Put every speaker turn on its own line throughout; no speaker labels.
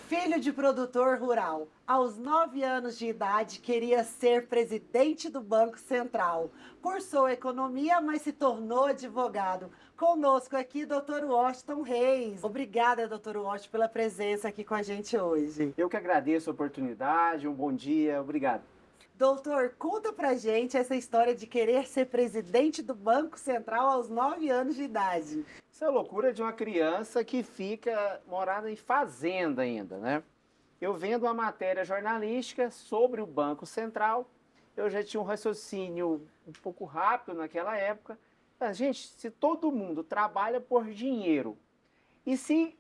Filho de produtor rural, aos 9 anos de idade queria ser presidente do Banco Central. Cursou economia, mas se tornou advogado. Conosco aqui, doutor Washington Reis. Obrigada, doutor Washington, pela presença aqui com a gente hoje.
Eu que agradeço a oportunidade, um bom dia, obrigado.
Doutor, conta pra gente essa história de querer ser presidente do Banco Central aos 9 anos de idade.
Isso é a loucura de uma criança que fica morada em fazenda ainda, né? Eu vendo uma matéria jornalística sobre o Banco Central, eu já tinha um raciocínio um pouco rápido naquela época. Gente, se todo mundo trabalha por dinheiro, e se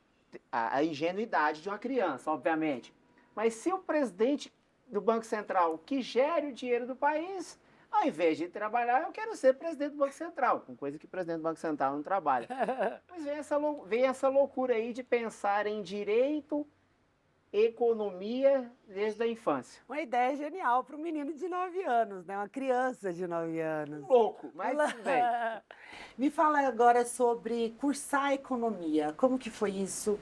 a ingenuidade de uma criança, obviamente, mas se o presidente do Banco Central que gere o dinheiro do país, ao invés de trabalhar, eu quero ser presidente do Banco Central, com coisa que o presidente do Banco Central não trabalha. Mas vem essa loucura aí de pensar em direito, economia desde a infância.
Uma ideia genial para um menino de 9 anos, né? Uma criança de 9 anos.
Louco, mas tudo bem.
Me fala agora sobre cursar economia. Como que foi isso?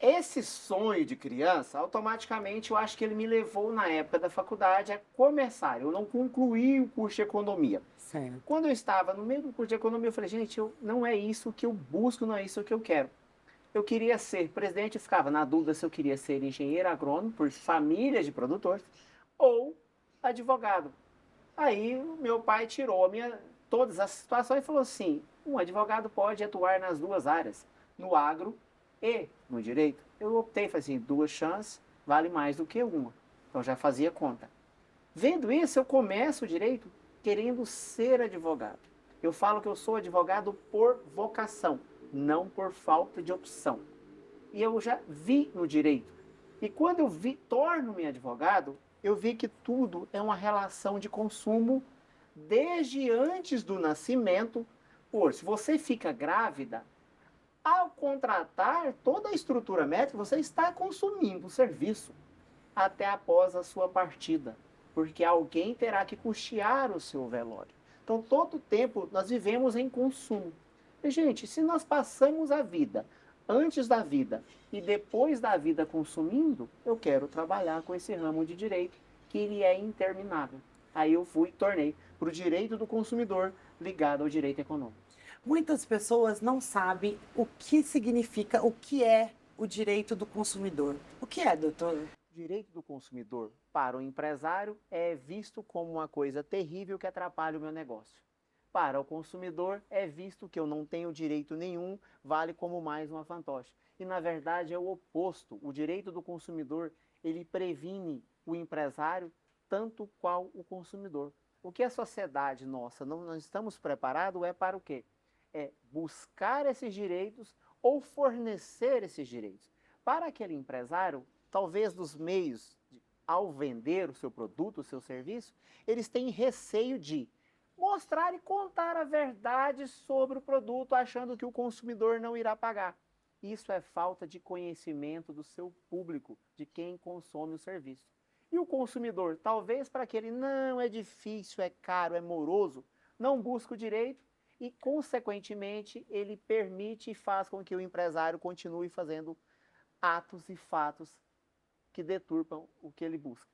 Esse sonho de criança, automaticamente eu acho que ele me levou na época da faculdade a começar. Eu não concluí o curso de economia.
Certo.
Quando eu estava no meio do curso de economia, eu falei, gente, não é isso que eu busco, não é isso que eu quero. Eu queria ser presidente, eu ficava na dúvida se eu queria ser engenheiro agrônomo, por família de produtores, ou advogado. Aí meu pai tirou todas as situações e falou assim, um advogado pode atuar nas duas áreas, no agro e no direito. Eu optei, falei assim, duas chances vale mais do que uma. Então já fazia conta. Vendo isso, eu começo o direito querendo ser advogado. Eu falo que eu sou advogado por vocação, não por falta de opção. E eu já vi no direito. E quando eu torno-me advogado, eu vi que tudo é uma relação de consumo desde antes do nascimento. Se você fica grávida, ao contratar toda a estrutura médica, você está consumindo o serviço até após a sua partida, porque alguém terá que custear o seu velório. Então, todo tempo nós vivemos em consumo. E, gente, se nós passamos a vida antes da vida e depois da vida consumindo, eu quero trabalhar com esse ramo de direito, que ele é interminável. Aí eu tornei para o direito do consumidor ligado ao direito econômico.
Muitas pessoas não sabem o que significa, o que é o direito do consumidor. O que é, doutor?
O direito do consumidor para o empresário é visto como uma coisa terrível que atrapalha o meu negócio. Para o consumidor é visto que eu não tenho direito nenhum, vale como mais uma fantoche. E na verdade é o oposto. O direito do consumidor, ele previne o empresário tanto qual o consumidor. O que a sociedade nossa não estamos preparados é para o quê? É buscar esses direitos ou fornecer esses direitos. Para aquele empresário, talvez dos meios, ao vender o seu produto, o seu serviço, eles têm receio de mostrar e contar a verdade sobre o produto, achando que o consumidor não irá pagar. Isso é falta de conhecimento do seu público, de quem consome o serviço. E o consumidor, talvez para aquele não é difícil, é caro, é moroso, não busca o direito e, consequentemente, ele permite e faz com que o empresário continue fazendo atos e fatos que deturpam o que ele busca.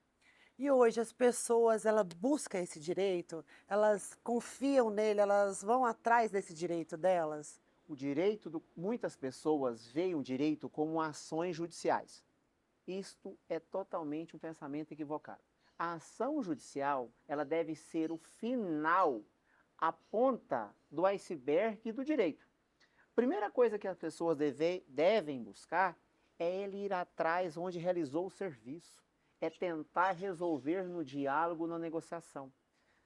E hoje as pessoas, ela busca esse direito, elas confiam nele, elas vão atrás desse direito delas?
Muitas pessoas veem o direito como ações judiciais. Isto é totalmente um pensamento equivocado. A ação judicial, ela deve ser o final, a ponta do iceberg do direito. Primeira coisa que as pessoas devem buscar é ele ir atrás onde realizou o serviço, é tentar resolver no diálogo, na negociação.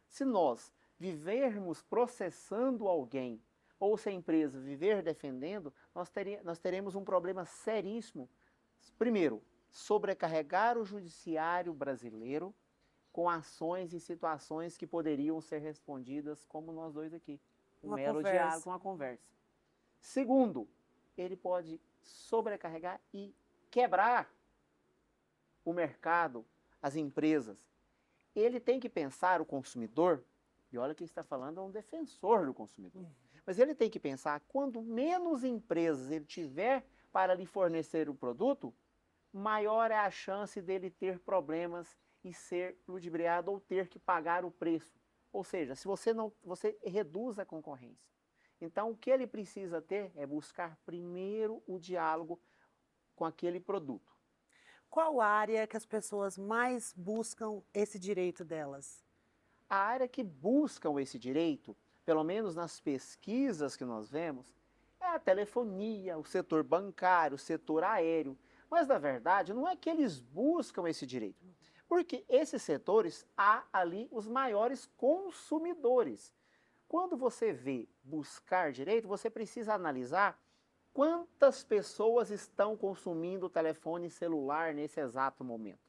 Se nós vivermos processando alguém, ou se a empresa viver defendendo, nós teremos um problema seríssimo. Primeiro, sobrecarregar o judiciário brasileiro com ações e situações que poderiam ser respondidas como nós dois aqui. Um
Uma
mero
conversa.
diálogo, uma conversa. Segundo, ele pode sobrecarregar e quebrar o mercado, as empresas. Ele tem que pensar, o consumidor, e olha que está falando é um defensor do consumidor, mas ele tem que pensar, quando menos empresas ele tiver para lhe fornecer o produto, maior é a chance dele ter problemas e ser ludibriado ou ter que pagar o preço. Ou seja, se você reduz a concorrência. Então, o que ele precisa ter é buscar primeiro o diálogo com aquele produto.
Qual área que as pessoas mais buscam esse direito delas?
A área que buscam esse direito, pelo menos nas pesquisas que nós vemos, é a telefonia, o setor bancário, o setor aéreo. Mas, na verdade, não é que eles buscam esse direito, porque esses setores há ali os maiores consumidores. Quando você vê buscar direito, você precisa analisar quantas pessoas estão consumindo o telefone celular nesse exato momento.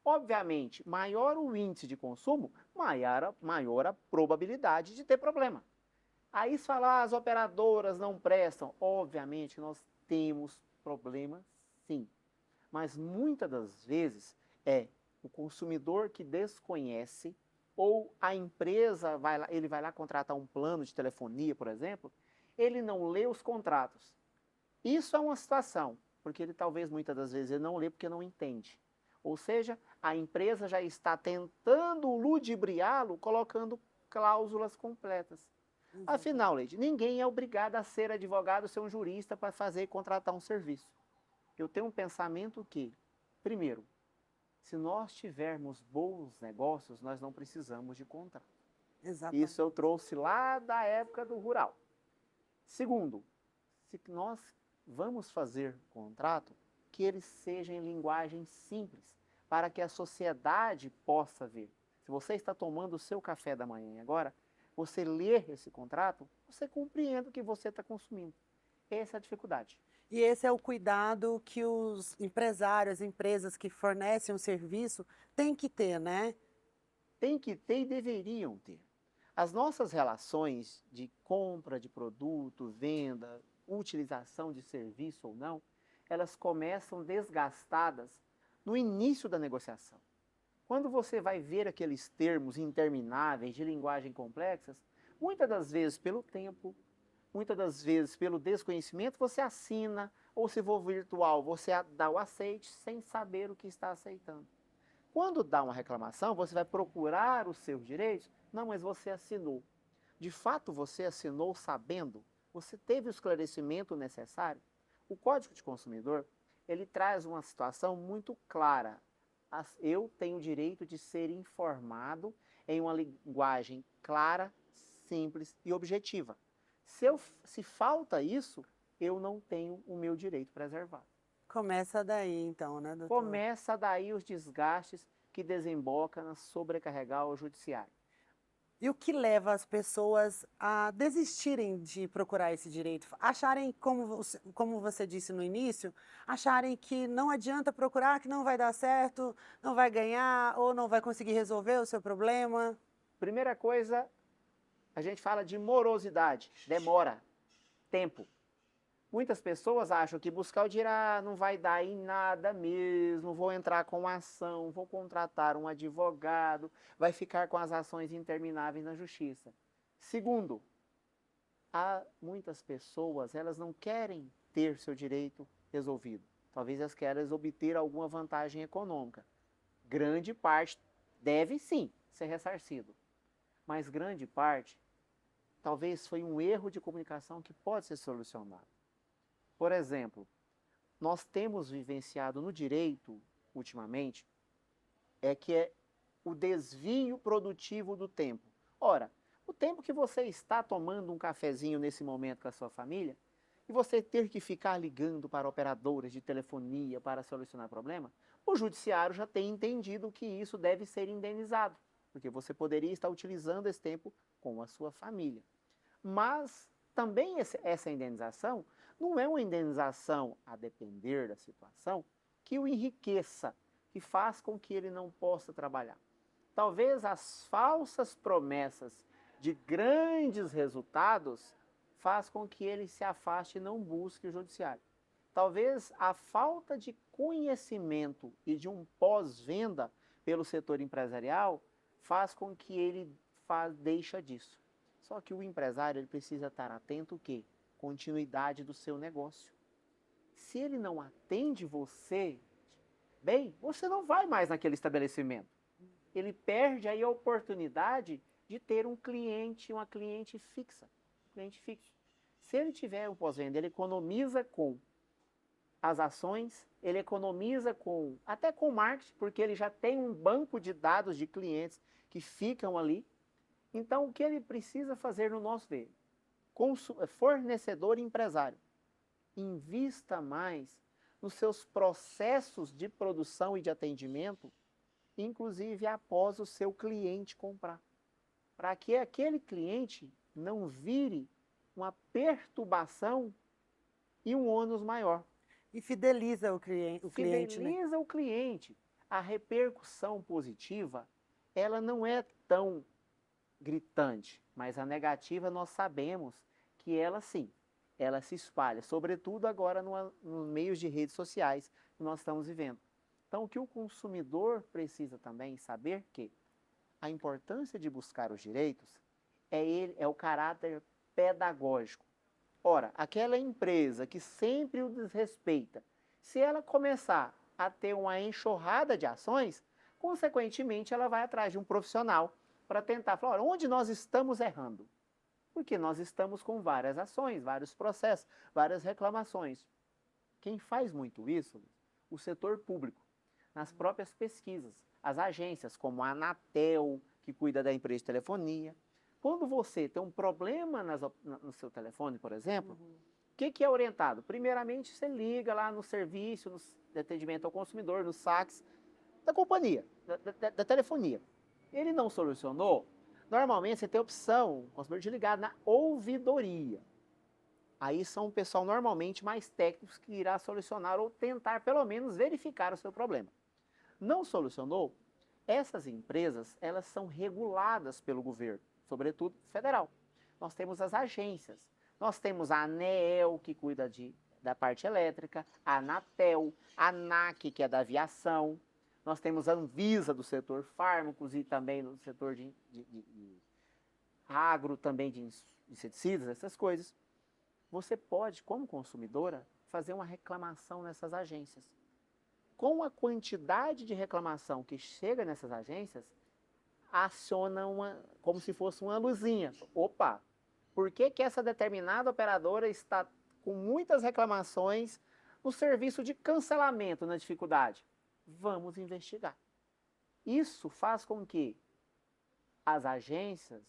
Obviamente, maior o índice de consumo, maior a probabilidade de ter problema. Aí se falar as operadoras não prestam, obviamente nós temos problema sim. Mas muitas das vezes é o consumidor que desconhece ou a empresa ele vai lá contratar um plano de telefonia, por exemplo, ele não lê os contratos. Isso é uma situação, porque ele talvez muitas das vezes ele não lê porque não entende. Ou seja, a empresa já está tentando ludibriá-lo colocando cláusulas completas. Afinal, Leide, ninguém é obrigado a ser advogado, ser um jurista para contratar um serviço. Eu tenho um pensamento que, primeiro, se nós tivermos bons negócios, nós não precisamos de contrato.
Exatamente.
Isso eu trouxe lá da época do rural. Segundo, se nós vamos fazer contrato, que ele seja em linguagem simples, para que a sociedade possa ver. Se você está tomando o seu café da manhã agora, você ler esse contrato, você compreende o que você está consumindo. Essa é a dificuldade.
E esse é o cuidado que os empresários, empresas que fornecem um serviço têm que ter, né?
Tem que ter e deveriam ter. As nossas relações de compra de produto, venda, utilização de serviço ou não, elas começam desgastadas no início da negociação. Quando você vai ver aqueles termos intermináveis de linguagem complexas, muitas das vezes pelo tempo, muitas das vezes pelo desconhecimento, você assina, ou se for virtual, você dá o aceite sem saber o que está aceitando. Quando dá uma reclamação, você vai procurar os seus direitos? Não, mas você assinou. De fato, você assinou sabendo? Você teve o esclarecimento necessário? O Código de Consumidor, ele traz uma situação muito clara. Eu tenho o direito de ser informado em uma linguagem clara, simples e objetiva. Se falta isso, eu não tenho o meu direito preservado.
Começa daí então, né, doutor?
Começa daí os desgastes que desemboca na sobrecarregar o judiciário.
E o que leva as pessoas a desistirem de procurar esse direito? Acharem, como você disse no início, acharem que não adianta procurar, que não vai dar certo, não vai ganhar ou não vai conseguir resolver o seu problema?
Primeira coisa, a gente fala de morosidade, demora, tempo. Muitas pessoas acham que buscar o dinheiro não vai dar em nada mesmo, vou entrar com ação, vou contratar um advogado, vai ficar com as ações intermináveis na justiça. Segundo, há muitas pessoas, elas não querem ter seu direito resolvido. Talvez elas queiram obter alguma vantagem econômica. Grande parte deve sim ser ressarcido, mas grande parte talvez foi um erro de comunicação que pode ser solucionado. Por exemplo, nós temos vivenciado no direito, ultimamente, é o desvio produtivo do tempo. Ora, o tempo que você está tomando um cafezinho nesse momento com a sua família, e você ter que ficar ligando para operadoras de telefonia para solucionar problema, o judiciário já tem entendido que isso deve ser indenizado, porque você poderia estar utilizando esse tempo com a sua família. Mas também essa indenização não é uma indenização, a depender da situação, que o enriqueça, que faz com que ele não possa trabalhar. Talvez as falsas promessas de grandes resultados faz com que ele se afaste e não busque o judiciário. Talvez a falta de conhecimento e de um pós-venda pelo setor empresarial faz com que ele deixe disso. Só que o empresário ele precisa estar atento o quê? Continuidade do seu negócio. Se ele não atende você bem, você não vai mais naquele estabelecimento. Ele perde aí a oportunidade de ter um cliente, uma cliente fixa. Cliente fixo. Se ele tiver um pós-venda, ele economiza com as ações, ele economiza com até com marketing, porque ele já tem um banco de dados de clientes que ficam ali. Então, o que ele precisa fazer no nosso ver? Fornecedor e empresário, invista mais nos seus processos de produção e de atendimento, inclusive após o seu cliente comprar, para que aquele cliente não vire uma perturbação e um ônus maior.
E fideliza o cliente, né?
Fideliza o cliente. A repercussão positiva, ela não é tão gritante, mas a negativa nós sabemos que ela sim, ela se espalha, sobretudo agora nos meios de redes sociais que nós estamos vivendo. Então, o que o consumidor precisa também saber que a importância de buscar os direitos é o caráter pedagógico. Ora, aquela empresa que sempre o desrespeita, se ela começar a ter uma enxurrada de ações, consequentemente ela vai atrás de um profissional para tentar falar, onde nós estamos errando? Porque nós estamos com várias ações, vários processos, várias reclamações. Quem faz muito isso? O setor público, nas próprias pesquisas, as agências como a Anatel, que cuida da empresa de telefonia. Quando você tem um problema no seu telefone, por exemplo, o que é orientado? Primeiramente, você liga lá no serviço de atendimento ao consumidor, no saques da companhia, da telefonia. Ele não solucionou? Normalmente você tem a opção, o consumidor, de ligar na ouvidoria. Aí são o pessoal normalmente mais técnicos que irá solucionar ou tentar pelo menos verificar o seu problema. Não solucionou? Essas empresas, elas são reguladas pelo governo, sobretudo federal. Nós temos as agências, nós temos a ANEEL, que cuida da parte elétrica, a Anatel, a ANAC, que é da aviação, nós temos a Anvisa do setor fármacos e também do setor de agro, também de inseticidas, essas coisas. Você pode, como consumidora, fazer uma reclamação nessas agências. Com a quantidade de reclamação que chega nessas agências, aciona como se fosse uma luzinha. Opa, por que essa determinada operadora está com muitas reclamações no serviço de cancelamento na dificuldade? Vamos investigar. Isso faz com que as agências,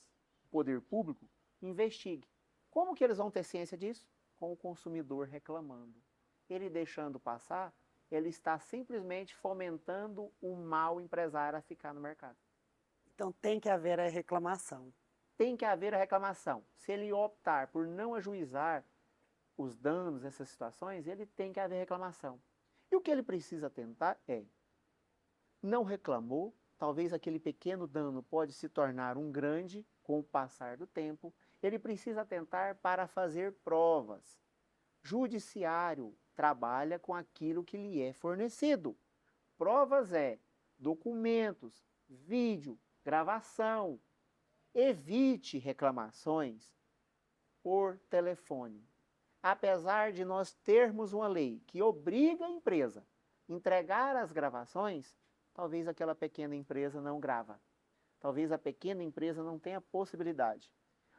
o poder público, investiguem. Como que eles vão ter ciência disso? Com o consumidor reclamando. Ele deixando passar, ele está simplesmente fomentando o mau empresário a ficar no mercado.
Então tem que haver a reclamação.
Tem que haver a reclamação. Se ele optar por não ajuizar os danos dessas situações, ele tem que haver reclamação. E o que ele precisa tentar é, não reclamou, talvez aquele pequeno dano pode se tornar um grande com o passar do tempo, ele precisa tentar para fazer provas. Judiciário trabalha com aquilo que lhe é fornecido. Provas documentos, vídeo, gravação. Evite reclamações por telefone. Apesar de nós termos uma lei que obriga a empresa a entregar as gravações, talvez aquela pequena empresa não grava. Talvez a pequena empresa não tenha possibilidade.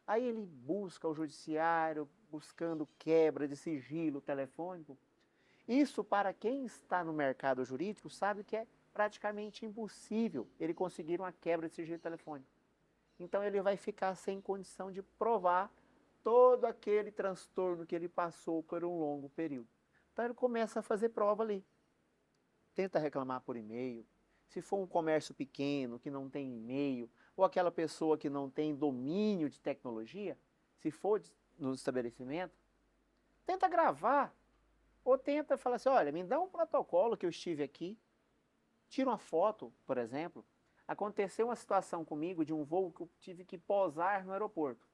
Aí ele busca o judiciário, buscando quebra de sigilo telefônico. Isso, para quem está no mercado jurídico, sabe que é praticamente impossível ele conseguir uma quebra de sigilo telefônico. Então ele vai ficar sem condição de provar todo aquele transtorno que ele passou por um longo período. Então ele começa a fazer prova ali. Tenta reclamar por e-mail. Se for um comércio pequeno, que não tem e-mail, ou aquela pessoa que não tem domínio de tecnologia, se for no estabelecimento, tenta gravar. Ou tenta falar assim, olha, me dá um protocolo que eu estive aqui. Tira uma foto, por exemplo. Aconteceu uma situação comigo de um voo que eu tive que pousar no aeroporto.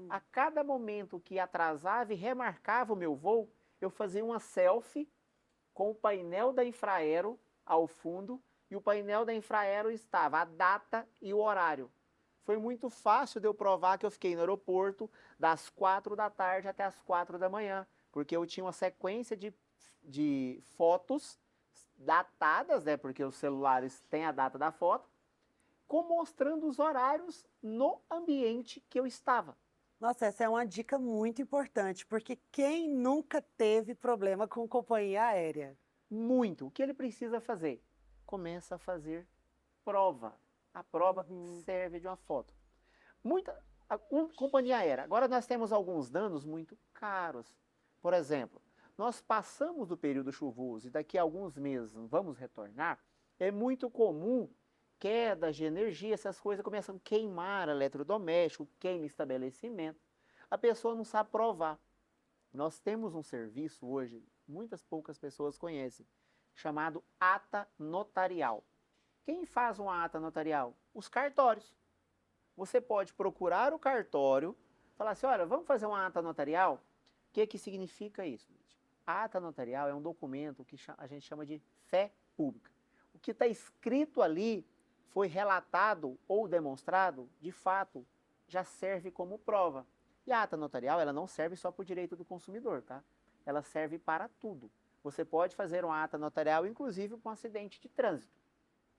A cada momento que atrasava e remarcava o meu voo, eu fazia uma selfie com o painel da Infraero ao fundo, e o painel da Infraero estava a data e o horário. Foi muito fácil de eu provar que eu fiquei no aeroporto das 4 da tarde até as 4 da manhã, porque eu tinha uma sequência de de fotos datadas, né, porque os celulares têm a data da foto, mostrando os horários no ambiente que eu estava.
Nossa, essa é uma dica muito importante, porque quem nunca teve problema com companhia aérea?
Muito. O que ele precisa fazer? Começa a fazer prova. A prova serve de uma foto. Companhia aérea. Agora nós temos alguns danos muito caros. Por exemplo, nós passamos do período chuvoso e daqui a alguns meses vamos retornar. É muito comum quedas de energia, essas coisas começam a queimar eletrodoméstico, queima estabelecimento. A pessoa não sabe provar. Nós temos um serviço hoje, muitas poucas pessoas conhecem, chamado ata notarial. Quem faz uma ata notarial? Os cartórios. Você pode procurar o cartório, falar assim, olha, vamos fazer uma ata notarial? O que significa isso? A ata notarial é um documento que a gente chama de fé pública. O que está escrito ali foi relatado ou demonstrado, de fato, já serve como prova. E a ata notarial, ela não serve só para o direito do consumidor, tá? Ela serve para tudo. Você pode fazer uma ata notarial, inclusive com um acidente de trânsito,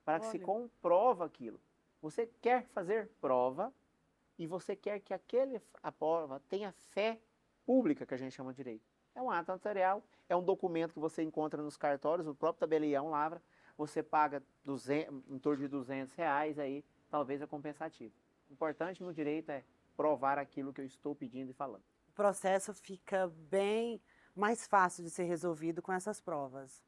para que se comprova aquilo. Você quer fazer prova e você quer que a prova tenha fé pública, que a gente chama de direito. É um ato notarial, é um documento que você encontra nos cartórios, o próprio tabelião lavra, você paga em torno de R$ 200, aí talvez é compensativo. O importante no direito é provar aquilo que eu estou pedindo e falando.
O processo fica bem mais fácil de ser resolvido com essas provas.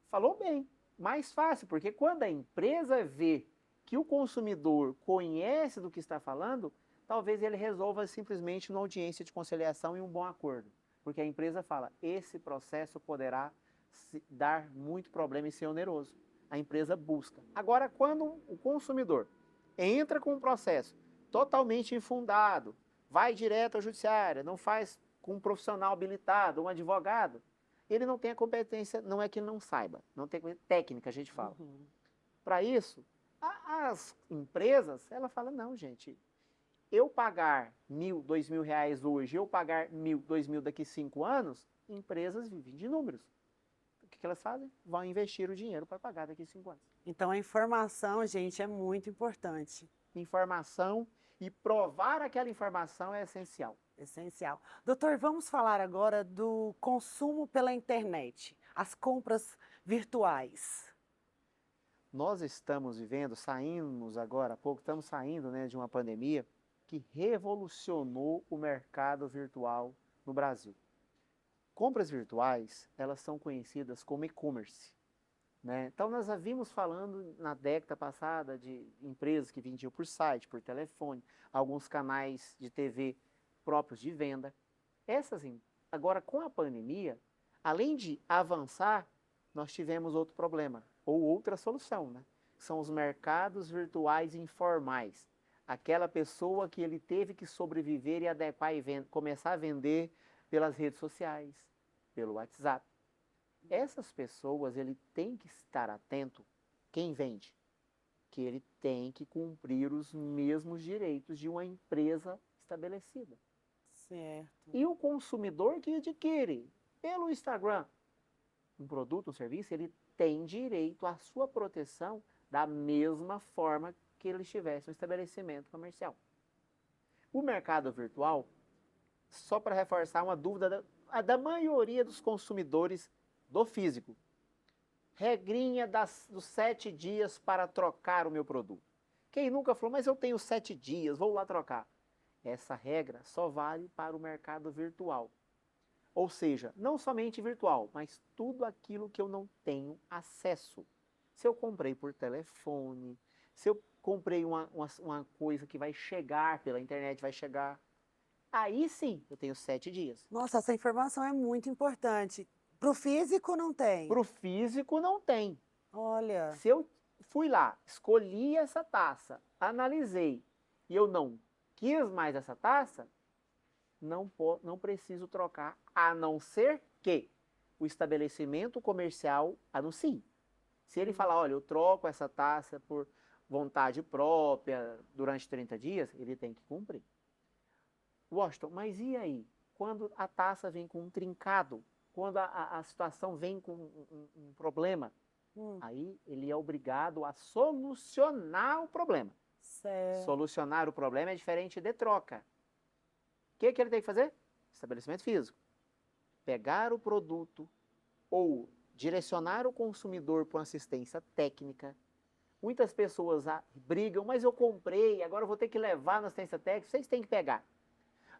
Falou bem, mais fácil, porque quando a empresa vê que o consumidor conhece do que está falando, talvez ele resolva simplesmente numa audiência de conciliação e um bom acordo. Porque a empresa fala, esse processo poderá dar muito problema e ser oneroso. A empresa busca. Agora, quando o consumidor entra com um processo totalmente infundado, vai direto à judiciária, não faz com um profissional habilitado, um advogado, ele não tem a competência, não é que ele não saiba, não tem técnica, a gente fala. Para isso, as empresas, ela fala, não, gente, eu pagar R$ 1.000, R$ 2.000 hoje, eu pagar R$ 1.000, R$ 2.000 daqui a 5 anos, empresas vivem de números. O que elas fazem? Vão investir o dinheiro para pagar daqui a 5 anos.
Então a informação, gente, é muito importante.
Informação e provar aquela informação é essencial.
Essencial. Doutor, vamos falar agora do consumo pela internet, as compras virtuais.
Nós estamos vivendo, saímos agora há pouco, estamos saindo, né, de uma pandemia que revolucionou o mercado virtual no Brasil. Compras virtuais, elas são conhecidas como e-commerce. Né? Então nós havíamos falando na década passada de empresas que vendiam por site, por telefone, alguns canais de TV próprios de venda. Agora com a pandemia, além de avançar, nós tivemos outro problema, ou outra solução, né? São os mercados virtuais informais. Aquela pessoa que ele teve que sobreviver e adequar e começar a vender pelas redes sociais, pelo WhatsApp. Essas pessoas, ele tem que estar atento, quem vende, que ele tem que cumprir os mesmos direitos de uma empresa estabelecida.
Certo.
E o consumidor que adquire pelo Instagram um produto, um serviço, ele tem direito à sua proteção da mesma forma que ele estivesse no estabelecimento comercial. O mercado virtual, só para reforçar uma dúvida da maioria dos consumidores do físico, regrinha dos 7 dias para trocar o meu produto. Quem nunca falou, mas eu tenho 7 dias, vou lá trocar. Essa regra só vale para o mercado virtual. Ou seja, não somente virtual, mas tudo aquilo que eu não tenho acesso. Se eu comprei por telefone, se eu comprei uma coisa que vai chegar pela internet, vai chegar, aí sim eu tenho 7 dias.
Nossa, essa informação é muito importante. Para o físico não tem?
Para o físico não tem.
Olha.
Se eu fui lá, escolhi essa taça, analisei e eu não quis mais essa taça, não preciso trocar, a não ser que o estabelecimento comercial anuncie. Se ele falar, olha, eu troco essa taça por vontade própria durante 30 dias, ele tem que cumprir. Washington, mas e aí? Quando a taça vem com um trincado, quando a situação vem com um problema, aí ele é obrigado a solucionar o problema.
Certo.
Solucionar o problema é diferente de troca. O que ele tem que fazer? Estabelecimento físico. Pegar o produto ou direcionar o consumidor para uma assistência técnica. Muitas pessoas brigam, mas eu comprei, agora eu vou ter que levar na assistência técnica, vocês têm que pegar.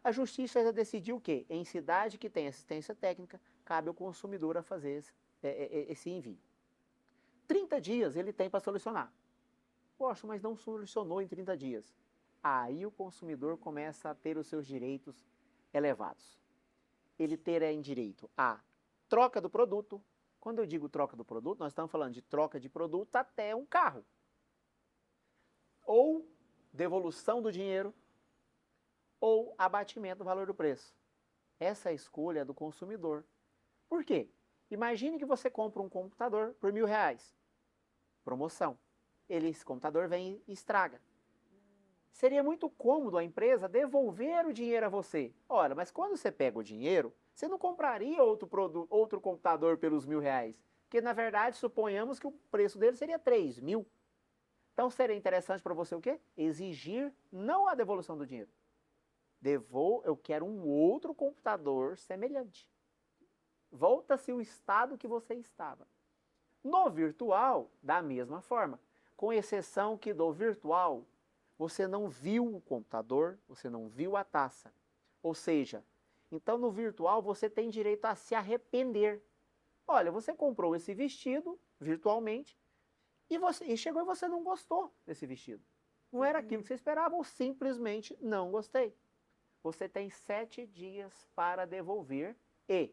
A justiça já decidiu o quê? Em cidade que tem assistência técnica, cabe ao consumidor a fazer esse envio. 30 dias ele tem para solucionar. Poxa, mas não solucionou em 30 dias. Aí o consumidor começa a ter os seus direitos elevados. Ele terá em direito a troca do produto. Quando eu digo troca do produto, nós estamos falando de troca de produto até um carro. Ou devolução do dinheiro, ou abatimento do valor do preço. Essa é a escolha do consumidor. Por quê? Imagine que você compra um computador por R$1.000. Promoção. Esse computador vem e estraga. Seria muito cômodo a empresa devolver o dinheiro a você. Ora, mas quando você pega o dinheiro, você não compraria outro computador pelos R$1.000. Porque, na verdade, suponhamos que o preço dele seria 3.000. Então, seria interessante para você o quê? Exigir não a devolução do dinheiro. Eu quero um outro computador semelhante. Volta-se o estado que você estava. No virtual, da mesma forma. Com exceção que do virtual, você não viu o computador, você não viu a taça. Ou seja, então no virtual você tem direito a se arrepender. Olha, você comprou esse vestido virtualmente e chegou e você não gostou desse vestido. Não era aquilo que você esperava ou simplesmente não gostei. Você tem 7 dias para devolver e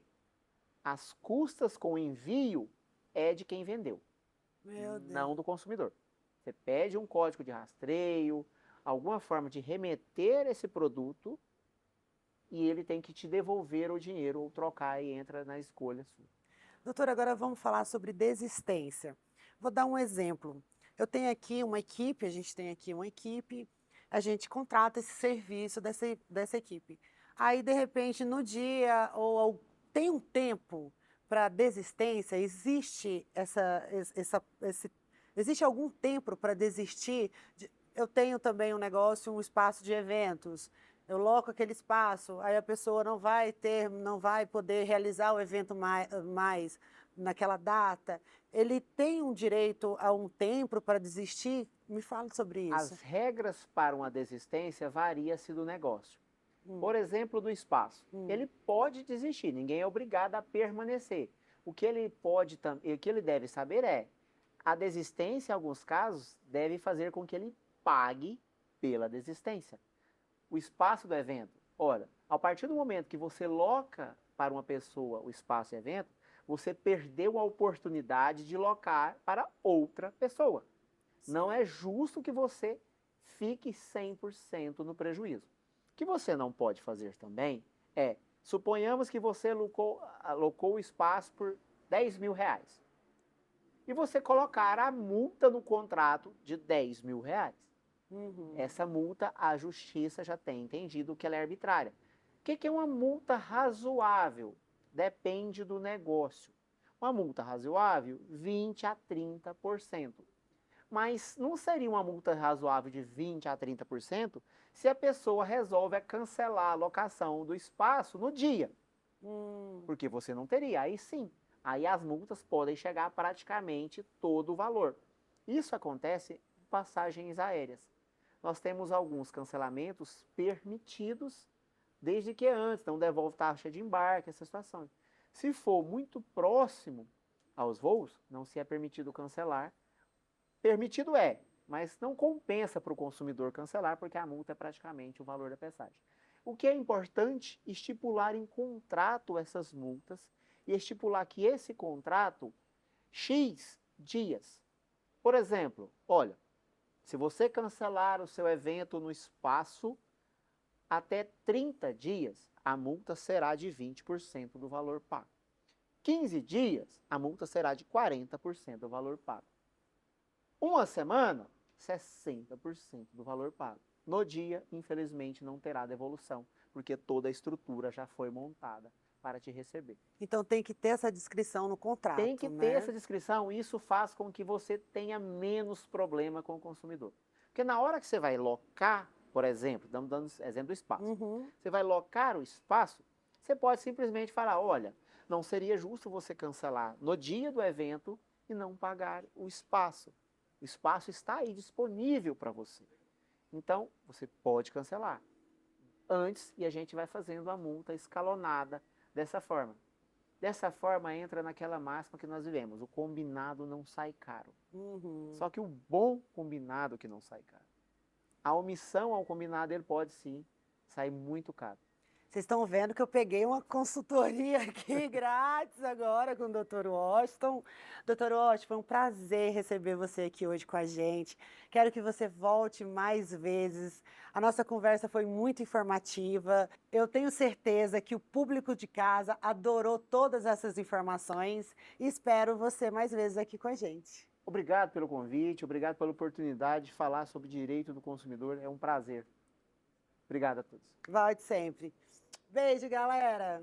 as custas com o envio é de quem vendeu, não do consumidor. Você pede um código de rastreio, alguma forma de remeter esse produto e ele tem que te devolver o dinheiro ou trocar e entra na escolha sua.
Doutor, agora vamos falar sobre desistência. Vou dar um exemplo. Eu tenho aqui uma equipe, a gente tem aqui uma equipe, a gente contrata esse serviço dessa equipe. Aí, de repente, no dia tem um tempo para desistência? Existe algum tempo para desistir? Eu tenho também um negócio, um espaço de eventos. Eu loco aquele espaço, aí a pessoa não vai poder realizar o evento mais naquela data. Ele tem um direito a um tempo para desistir? Me fala sobre isso.
As regras para uma desistência variam-se do negócio. Por exemplo, do espaço. Ele pode desistir, ninguém é obrigado a permanecer. O que ele deve saber é, a desistência, em alguns casos, deve fazer com que ele pague pela desistência. O espaço do evento. Ora, a partir do momento que você loca para uma pessoa o espaço do evento, você perdeu a oportunidade de locar para outra pessoa. Sim. Não é justo que você fique 100% no prejuízo. O que você não pode fazer também é, suponhamos que você alocou o espaço por R$10.000 e você colocar a multa no contrato de R$10.000. Essa multa, a justiça já tem entendido que ela é arbitrária. O que é uma multa razoável? Depende do negócio. Uma multa razoável, 20% a 30%. Mas não seria uma multa razoável de 20% a 30% se a pessoa resolve cancelar a locação do espaço no dia. Porque você não teria. Aí sim, aí as multas podem chegar a praticamente todo o valor. Isso acontece em passagens aéreas. Nós temos alguns cancelamentos permitidos, desde que antes, não devolve taxa de embarque, essa situação. Se for muito próximo aos voos, não se é permitido cancelar. Permitido é, mas não compensa para o consumidor cancelar, porque a multa é praticamente o valor da passagem. O que é importante, estipular em contrato essas multas e estipular que esse contrato, X dias. Por exemplo, olha, se você cancelar o seu evento no espaço até 30 dias, a multa será de 20% do valor pago. 15 dias, a multa será de 40% do valor pago. Uma semana, 60% do valor pago. No dia, infelizmente, não terá devolução, porque toda a estrutura já foi montada para te receber.
Então tem que ter essa descrição no contrato,
Tem que ter
né?
essa descrição, e isso faz com que você tenha menos problema com o consumidor. Porque na hora que você vai locar, por exemplo, estamos dando exemplo do espaço,
Uhum.
você vai locar o espaço, você pode simplesmente falar, olha, não seria justo você cancelar no dia do evento e não pagar o espaço. O espaço está aí disponível para você. Então, você pode cancelar antes e a gente vai fazendo a multa escalonada dessa forma. Dessa forma entra naquela máxima que nós vivemos, o combinado não sai caro.
Uhum.
Só que o bom combinado que não sai caro. A omissão ao combinado, ele pode sim sair muito caro.
Vocês estão vendo que eu peguei uma consultoria aqui grátis agora com o Dr. Washington. Dr. Washington, foi um prazer receber você aqui hoje com a gente. Quero que você volte mais vezes. A nossa conversa foi muito informativa. Eu tenho certeza que o público de casa adorou todas essas informações e espero você mais vezes aqui com a gente.
Obrigado pelo convite, obrigado pela oportunidade de falar sobre direito do consumidor. É um prazer. Obrigado a todos.
Volte sempre. Beijo, galera!